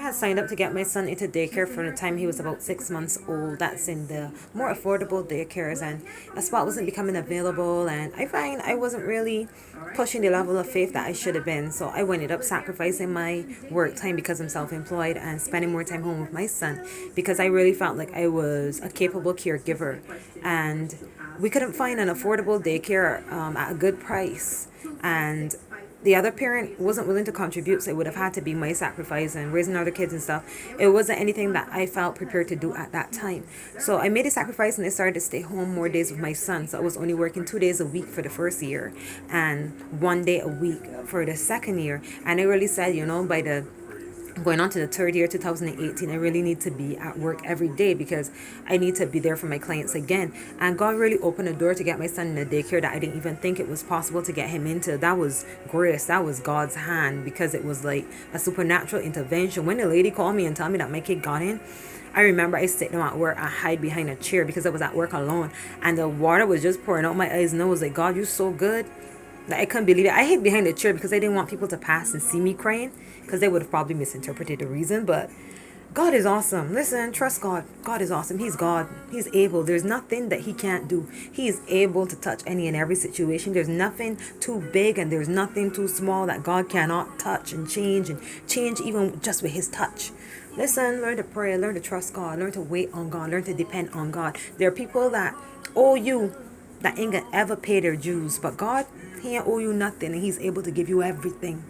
had signed up to get my son into daycare from the time he was about 6 months old. That's in the more affordable daycares, and a spot wasn't becoming available. And I find I wasn't really pushing the level of faith that I should have been. So I ended up sacrificing my work time because I'm self employed and spending more time home with my son because I really felt like I was a capable caregiver. And we couldn't find an affordable daycare at a good price. And the other parent wasn't willing to contribute, so it would have had to be my sacrifice and raising other kids and stuff. It wasn't anything that I felt prepared to do at that time. So I made a sacrifice and I started to stay home more days with my son. So I was only working 2 days a week for the first year and 1 day a week for the second year. And I really said, by the going on to the third year, 2018, I really need to be at work every day because I need to be there for my clients again. And God really opened the door to get my son in a daycare that I didn't even think it was possible to get him into. That was grace. That was God's hand because it was like a supernatural intervention. When the lady called me and told me that my kid got in, I remember I sit down at work, I hide behind a chair because I was at work alone and the water was just pouring out my eyes and I was like, God, you're so good. Like, I couldn't believe it. I hid behind the chair because I didn't want people to pass and see me crying because they would have probably misinterpreted the reason. But God is awesome. Listen, trust God. God is awesome. He's God. He's able. There's nothing that He can't do. He is able to touch any and every situation. There's nothing too big and there's nothing too small that God cannot touch and change even just with His touch. Listen, learn to pray, learn to trust God, learn to wait on God, learn to depend on God. There are people that owe you that ain't gonna ever pay their dues, but God, He ain't owe you nothing and He's able to give you everything.